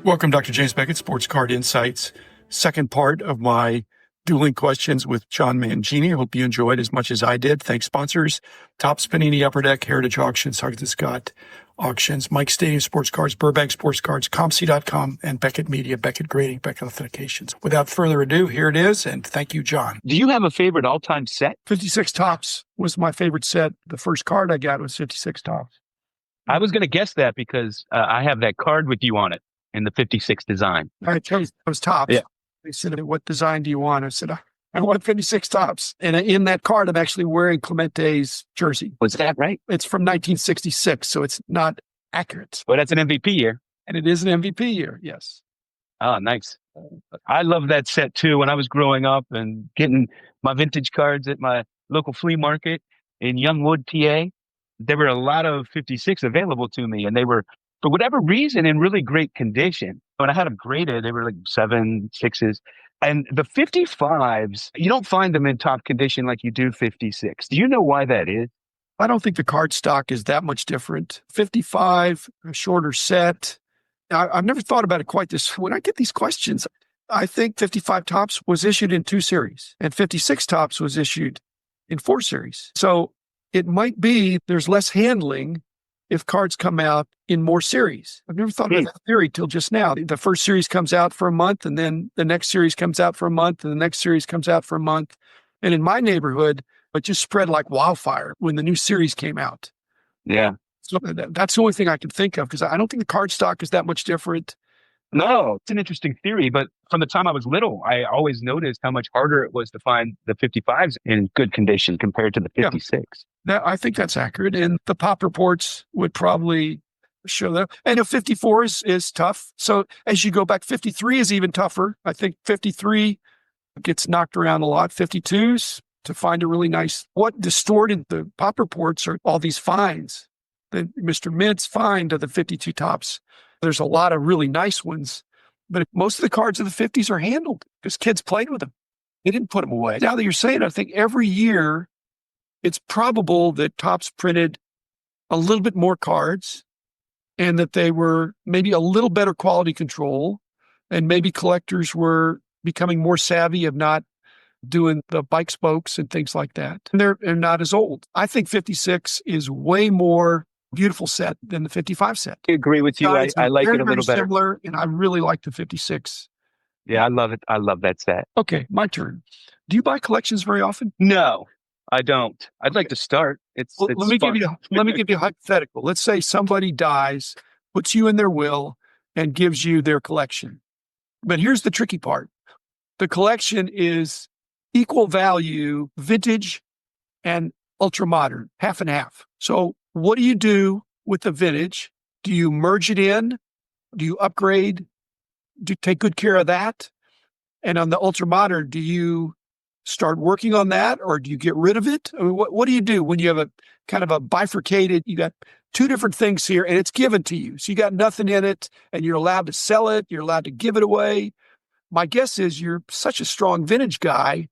Welcome, Dr. James Beckett, Sports Card Insights. Second part of my dueling questions with John Mangini. I hope you enjoyed as much as I did. Thanks, sponsors. Topps, Panini, Upper Deck, Heritage Auctions, Huggins Scott Auctions, Mike Stadium Sports Cards, Burbank Sports Cards, ComC.com, and Beckett Media, Beckett Grading, Beckett Authentications. Without further ado, here it is, and thank you, John. Do you have a favorite all-time set? 56 Topps was my favorite set. The first card I got was 56 Topps. I was going to guess that because I have that card with you on it in the 56 design. I chose those Topps. Yeah. They said, what design do you want? I said, I want 56 Topps. And in that card, I'm actually wearing Clemente's jersey. Was that right? It's from 1966, so it's not accurate. Well, that's an MVP year. And it is an MVP year, yes. Oh, nice. I love that set too. When I was growing up and getting my vintage cards at my local flea market in Youngwood, PA, there were a lot of 56 available to me, and they were, for whatever reason, in really great condition. When I had them graded, they were like 7, 6s. And the 55s, you don't find them in top condition like you do 56. Do you know why that is? I don't think the card stock is that much different. 55, a shorter set. I've never thought about it quite this. When I get these questions, I think 55 Topps was issued in 2 series, and 56 Topps was issued in 4 series. So it might be there's less handling if cards come out in more series. I've never thought about that theory till just now. The first series comes out for a month, and then the next series comes out for a month, and the next series comes out for a month. And in my neighborhood, it just spread like wildfire when the new series came out. Yeah. So that's the only thing I can think of, because I don't think the card stock is that much different. No, it's an interesting theory, but from the time I was little, I always noticed how much harder it was to find the 55s in good condition compared to the 56. I think that's accurate. And the pop reports would probably show that. And a 54 is tough. So as you go back, 53 is even tougher. I think 53 gets knocked around a lot. 52s, to find a really nice, what distorted the pop reports are all these fines. The Mr. Mint's fine to the 52 Topps. There's a lot of really nice ones, but most of the cards of the 50s are handled because kids played with them. They didn't put them away. Now that you're saying it, I think every year it's probable that Topps printed a little bit more cards and that they were maybe a little better quality control, and maybe collectors were becoming more savvy of not doing the bike spokes and things like that. And they're not as old. I think 56 is way more beautiful set than the 55 set. I agree with you. I like it a little better. Similar, and I really like the 56. Yeah, I love it. I love that set. Okay, my turn. Do you buy collections very often? No, I don't. I'd like to start. Let me give you a hypothetical. Let's say somebody dies, puts you in their will, and gives you their collection. But here's the tricky part. The collection is equal value, vintage and ultra modern, half and half. So what do you do with the vintage? Do you merge it in? Do you upgrade? Do you take good care of that? And on the ultra modern, do you start working on that, or do you get rid of it? I mean, what do you do when you have a kind of a bifurcated, you got 2 different things here and it's given to you. So you got nothing in it and you're allowed to sell it. You're allowed to give it away. My guess is you're such a strong vintage guy.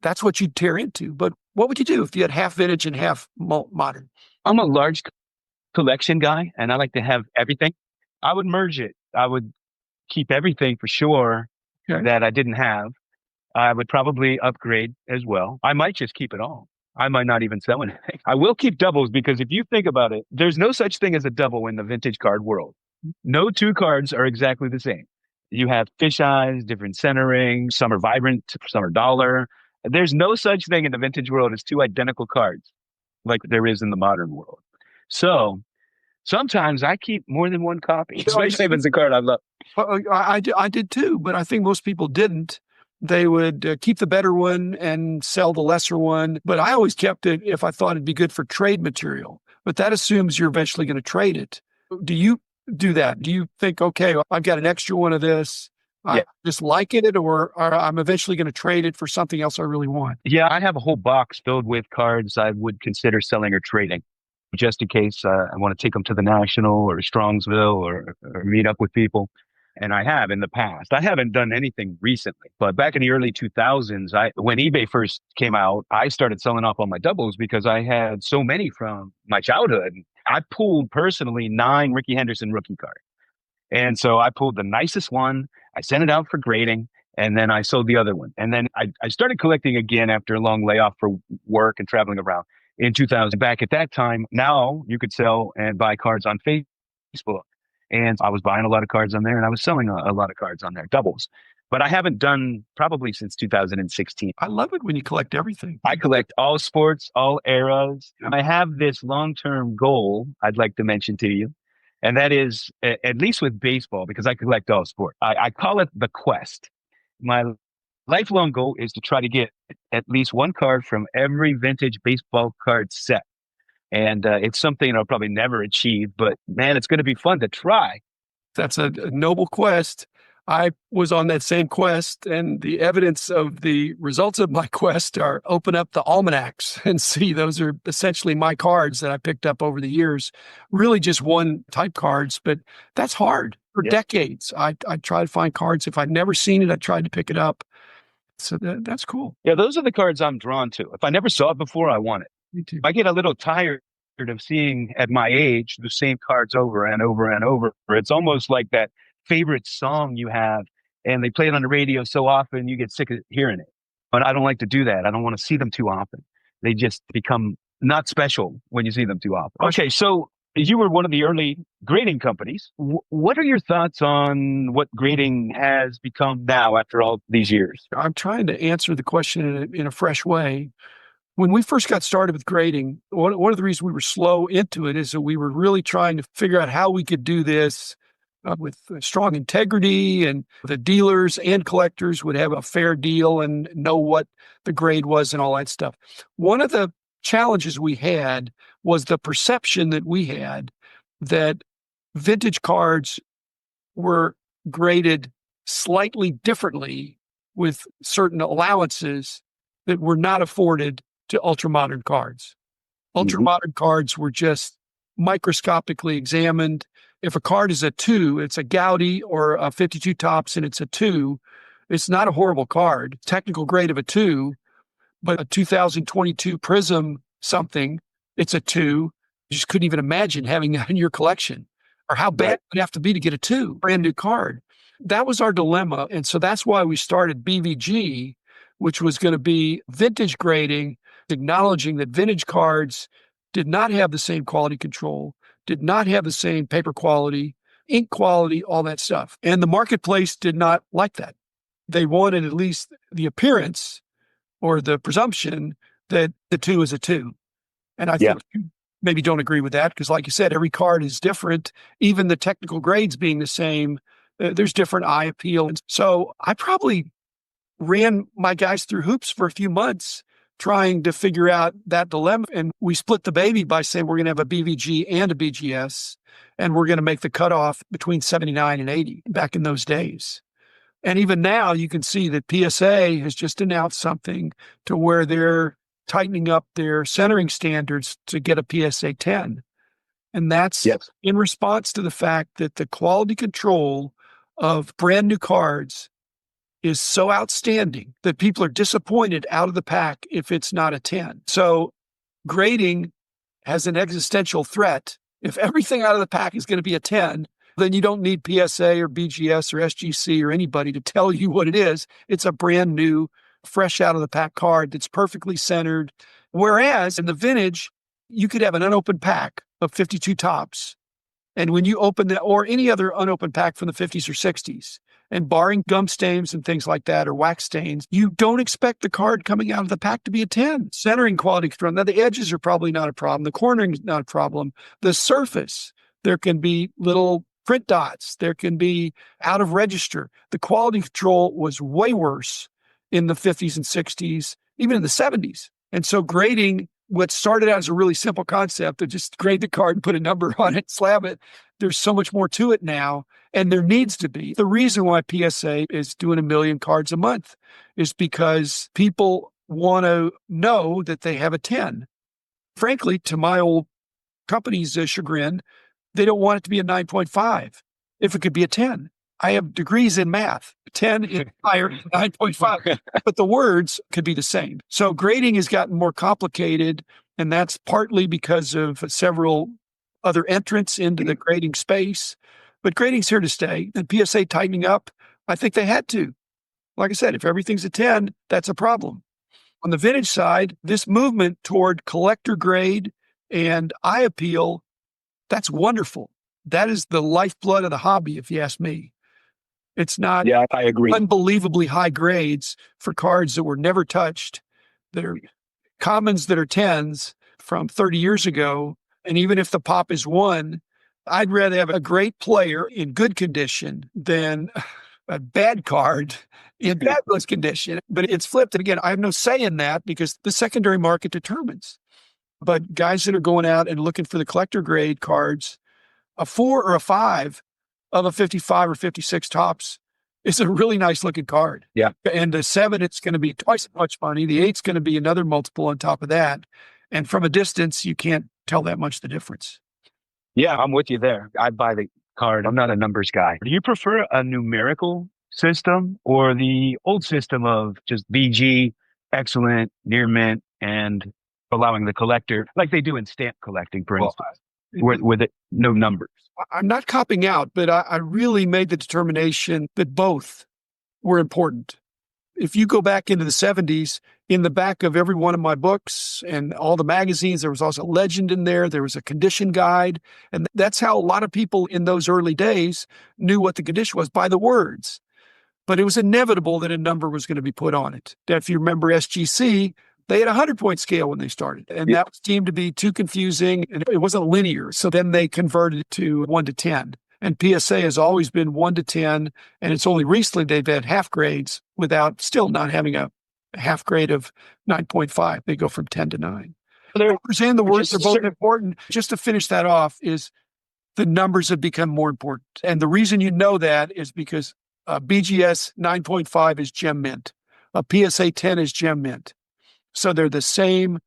That's what you'd tear into. But what would you do if you had half vintage and half modern? I'm a large collection guy, and I like to have everything. I would merge it. I would keep everything for sure that I didn't have. I would probably upgrade as well. I might just keep it all. I might not even sell anything. I will keep doubles, because if you think about it, there's no such thing as a double in the vintage card world. No 2 cards are exactly the same. You have fish eyes, different centering, some are vibrant, some are dollar. There's no such thing in the vintage world as 2 identical cards like there is in the modern world. So sometimes I keep more than 1 copy, especially if it's a card I love. I did too, but I think most people didn't. They would keep the better one and sell the lesser one. But I always kept it if I thought it'd be good for trade material. But that assumes you're eventually going to trade it. Do you do that? Do you think, okay, I've got an extra one of this, I just like it, or I'm eventually going to trade it for something else I really want? Yeah, I have a whole box filled with cards I would consider selling or trading, just in case I want to take them to the National or Strongsville or meet up with people. And I have in the past. I haven't done anything recently, but back in the early 2000s, when eBay first came out, I started selling off all my doubles because I had so many from my childhood. I pulled personally 9 Ricky Henderson rookie cards. And so I pulled the nicest one. I sent it out for grading, and then I sold the other one. And then I started collecting again after a long layoff for work and traveling around in 2000. Back at that time, now you could sell and buy cards on Facebook. And I was buying a lot of cards on there, and I was selling a lot of cards on there, doubles. But I haven't done probably since 2016. I love it when you collect everything. I collect all sports, all eras. I have this long-term goal I'd like to mention to you, and that is, at least with baseball, because I collect all sports. I call it the quest. My lifelong goal is to try to get at least one card from every vintage baseball card set. And it's something I'll probably never achieve, but man, it's going to be fun to try. That's a noble quest. I was on that same quest, and the evidence of the results of my quest are open up the almanacs and see those are essentially my cards that I picked up over the years. Really just one type cards, but that's hard. For decades, I tried to find cards. If I'd never seen it, I tried to pick it up. So that's cool. Yeah, those are the cards I'm drawn to. If I never saw it before, I want it. Me too. I get a little tired of seeing at my age the same cards over and over and over. It's almost like that favorite song you have, and they play it on the radio so often you get sick of hearing it. But I don't like to do that. I don't want to see them too often. They just become not special when you see them too often. Okay, so you were one of the early grading companies. What are your thoughts on what grading has become now after all these years? I'm trying to answer the question in a fresh way. When we first got started with grading, one of the reasons we were slow into it is that we were really trying to figure out how we could do this with strong integrity, and the dealers and collectors would have a fair deal and know what the grade was and all that stuff. One of the challenges we had was the perception that we had that vintage cards were graded slightly differently with certain allowances that were not afforded to ultra-modern cards. Ultra-modern cards were just microscopically examined. If a card is a 2, it's a Gaudi or a 52 tops and it's a 2, it's not a horrible card. Technical grade of a 2, but a 2022 Prism something, it's a 2. You just couldn't even imagine having that in your collection. Or how bad it would have to be to get a 2, brand new card. That was our dilemma. And so that's why we started BVG, which was going to be vintage grading, acknowledging that vintage cards did not have the same quality control, did not have the same paper quality, ink quality, all that stuff. And the marketplace did not like that. They wanted at least the appearance or the presumption that the 2 is a 2. And I think you maybe don't agree with that because, like you said, every card is different. Even the technical grades being the same, there's different eye appeal. And so I probably ran my guys through hoops for a few months trying to figure out that dilemma. And we split the baby by saying we're going to have a BVG and a BGS, and we're going to make the cutoff between 79 and 80 back in those days. And even now you can see that PSA has just announced something to where they're tightening up their centering standards to get a PSA 10. And that's in response to the fact that the quality control of brand new cards is so outstanding that people are disappointed out of the pack if it's not a 10. So grading has an existential threat. If everything out of the pack is going to be a 10, then you don't need PSA or BGS or SGC or anybody to tell you what it is. It's a brand new, fresh out of the pack card that's perfectly centered. Whereas in the vintage, you could have an unopened pack of 52 tops. And when you open that, or any other unopened pack from the 50s or 60s, and barring gum stains and things like that, or wax stains, you don't expect the card coming out of the pack to be a 10. Centering quality control. Now, the edges are probably not a problem. The cornering is not a problem. The surface, there can be little print dots. There can be out of register. The quality control was way worse in the 50s and 60s, even in the 70s. And so grading, what started out as a really simple concept of just grade the card and put a number on it, slab it, there's so much more to it now, and there needs to be. The reason why PSA is doing 1 million cards a month is because people want to know that they have a 10. Frankly, to my old company's chagrin, they don't want it to be a 9.5 if it could be a 10. I have degrees in math. 10 is higher than 9.5, but the words could be the same. So grading has gotten more complicated, and that's partly because of several other entrants into the grading space. But grading's here to stay, and PSA tightening up, I think they had to. Like I said, if everything's a 10, that's a problem. On the vintage side, this movement toward collector grade and eye appeal, that's wonderful. That is the lifeblood of the hobby, if you ask me. It's not I agree. Unbelievably high grades for cards that were never touched. They're commons that are 10s from 30 years ago. And even if the pop is 1, I'd rather have a great player in good condition than a bad card in fabulous condition. But it's flipped. And again, I have no say in that because the secondary market determines. But guys that are going out and looking for the collector grade cards, a 4 or a 5 of a 55 or 56 tops is a really nice looking card. Yeah. And the 7, it's going to be twice as much money. The 8's going to be another multiple on top of that. And from a distance, you can't tell that much the difference. Yeah, I'm with you there. I buy the card. I'm not a numbers guy. Do you prefer a numerical system or the old system of just BG, excellent, near mint, and allowing the collector, like they do in stamp collecting, for instance, with it, no numbers? I'm not copping out, but I really made the determination that both were important. If you go back into the 70s, in the back of every one of my books and all the magazines, there was also a legend in there. There was a condition guide. And that's how a lot of people in those early days knew what the condition was, by the words. But it was inevitable that a number was going to be put on it. If you remember SGC, they had a 100-point scale when they started, and that was deemed to be too confusing, and it wasn't linear. So then they converted it to 1 to 10. And PSA has always been 1 to 10, and it's only recently they've had half grades without still not having a half grade of 9.5. They go from 10 to 9. And the words are both important. Just to finish that off is the numbers have become more important. And the reason you know that is because BGS 9.5 is gem mint. A PSA 10 is gem mint. So they're the same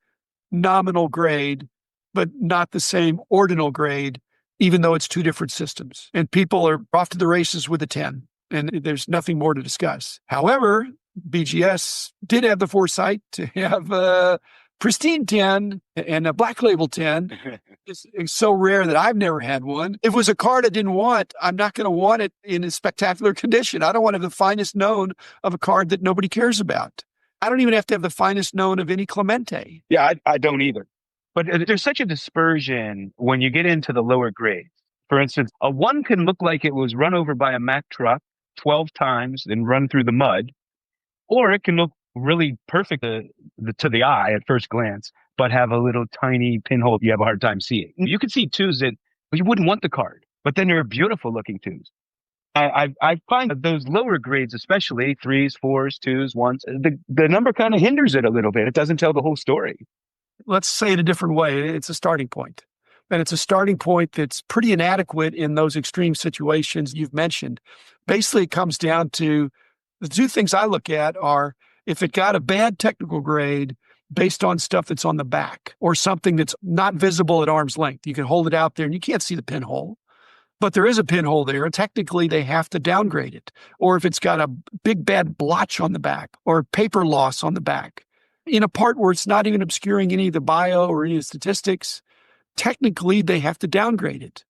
nominal grade, but not the same ordinal grade, even though it's two different systems. And people are off to the races with a 10, and there's nothing more to discuss. However, BGS did have the foresight to have a Pristine 10 and a Black Label 10. It's so rare that I've never had one. If it was a card I didn't want, I'm not going to want it in a spectacular condition. I don't want to have the finest known of a card that nobody cares about. I don't even have to have the finest known of any Clemente. Yeah, I don't either. But there's such a dispersion when you get into the lower grades. For instance, a 1 can look like it was run over by a Mack truck 12 times and run through the mud, or it can look really perfect to the eye at first glance, but have a little tiny pinhole you have a hard time seeing. You can see 2s that you wouldn't want the card, but then they're beautiful looking 2s. I find that those lower grades, especially 3s, 4s, 2s, 1s, the number kind of hinders it a little bit. It doesn't tell the whole story. Let's say it a different way. It's a starting point. And it's a starting point that's pretty inadequate in those extreme situations you've mentioned. Basically, it comes down to the two things I look at are if it got a bad technical grade based on stuff that's on the back or something that's not visible at arm's length. You can hold it out there and you can't see the pinhole. But there is a pinhole there, and technically they have to downgrade it. Or if it's got a big bad blotch on the back or paper loss on the back, in a part where it's not even obscuring any of the bio or any of the statistics, technically they have to downgrade it.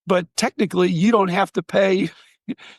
But technically you don't have to pay.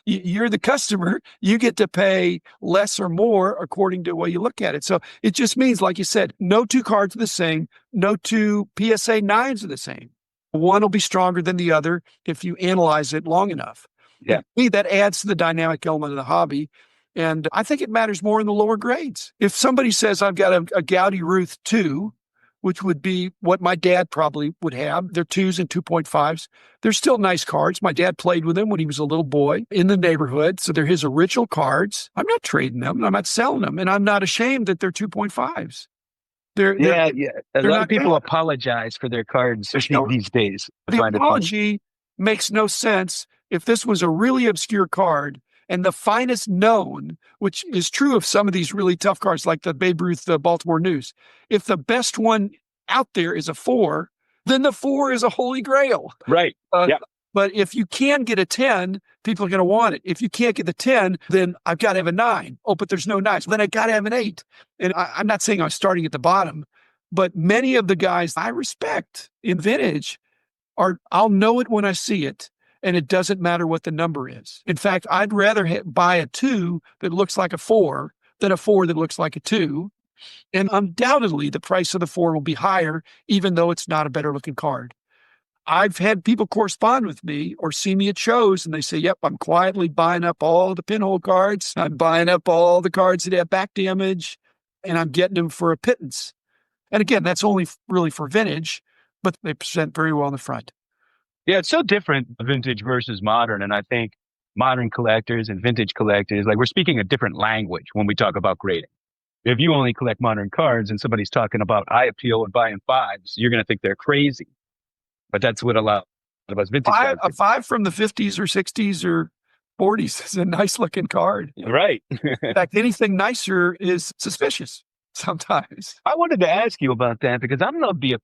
You're the customer. You get to pay less or more according to the way you look at it. So it just means, like you said, no 2 cards are the same. No 2 PSA 9s are the same. One will be stronger than the other if you analyze it long enough. Yeah. To me, that adds to the dynamic element of the hobby. And I think it matters more in the lower grades. If somebody says, I've got a Gaudy Ruth 2, which would be what my dad probably would have, they're 2s and 2.5s. They're still nice cards. My dad played with them when he was a little boy in the neighborhood. So they're his original cards. I'm not trading them. I'm not selling them. And I'm not ashamed that they're 2.5s. A lot of people apologize for their cards these days. The apology makes no sense if this was a really obscure card and the finest known, which is true of some of these really tough cards like the Babe Ruth, the Baltimore News. If the best one out there is a 4, then the 4 is a holy grail. Right. But if you can get a 10, people are going to want it. If you can't get the 10, then I've got to have a 9. Oh, but there's no 9s. Then I got to have an 8. And I'm not saying I'm starting at the bottom, but many of the guys I respect in vintage I'll know it when I see it. and it doesn't matter what the number is. In fact, I'd rather buy a 2 that looks like a 4 than a 4 that looks like a 2. And undoubtedly, the price of the 4 will be higher, even though it's not a better looking card. I've had people correspond with me or see me at shows and they say, yep, I'm quietly buying up all the pinhole cards. I'm buying up all the cards that have back damage and I'm getting them for a pittance. And again, that's only really for vintage, but they present very well in the front. Yeah, it's so different, vintage versus modern. And I think modern collectors and vintage collectors, like we're speaking a different language when we talk about grading. If you only collect modern cards and somebody's talking about eye appeal and buying 5s, you're going to think they're crazy. But that's what a lot of us vintage guys do. A 5 from the 50s or 60s or 40s is a nice looking card. Right. In fact, anything nicer is suspicious sometimes. I wanted to ask you about that because I'm of the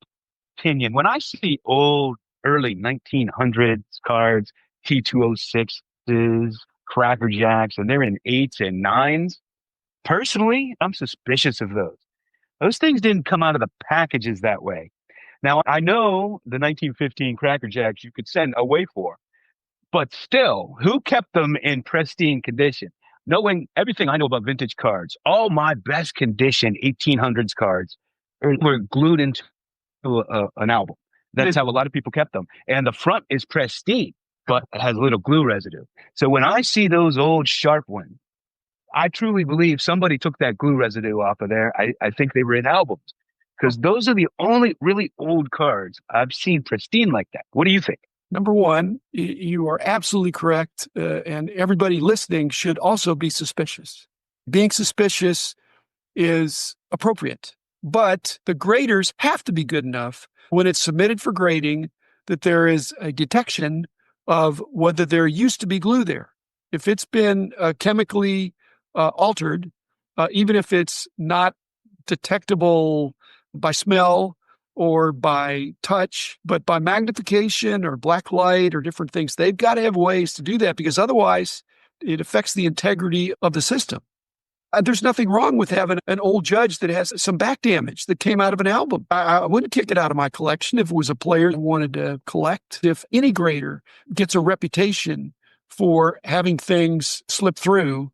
opinion when I see old, early 1900s cards, T206s, Cracker Jacks, and they're in 8s and 9s, personally, I'm suspicious of those. Those things didn't come out of the packages that way. Now, I know the 1915 Cracker Jacks you could send away for, but still, who kept them in pristine condition? Knowing everything I know about vintage cards, all my best condition 1800s cards were glued into an album. That's how a lot of people kept them. And the front is pristine, but it has a little glue residue. So when I see those old sharp ones, I truly believe somebody took that glue residue off of there. I think they were in albums. Because those are the only really old cards I've seen pristine like that. What do you think? Number one, you are absolutely correct. And everybody listening should also be suspicious. Being suspicious is appropriate. But the graders have to be good enough when it's submitted for grading that there is a detection of whether there used to be glue there. If it's been chemically altered, even if it's not detectable by smell or by touch, but by magnification or black light or different things, they've got to have ways to do that because otherwise it affects the integrity of the system. There's nothing wrong with having an old judge that has some back damage that came out of an album. I wouldn't kick it out of my collection if it was a player that wanted to collect. If any grader gets a reputation for having things slip through,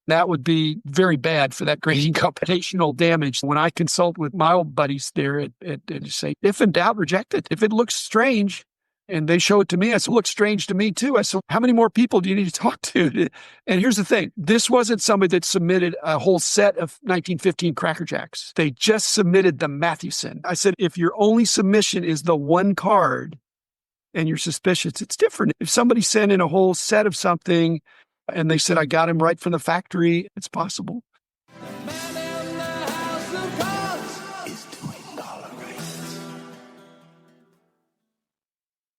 that would be very bad for that grading computational damage. When I consult with my old buddies there at say, if in doubt, reject it. If it looks strange and they show it to me, I said, it looks strange to me too. I said, how many more people do you need to talk to? And here's the thing. This wasn't somebody that submitted a whole set of 1915 Cracker Jacks. They just submitted the Mathewson. I said, if your only submission is the one card and you're suspicious, it's different. If somebody sent in a whole set of something and they said, I got him right from the factory, it's possible.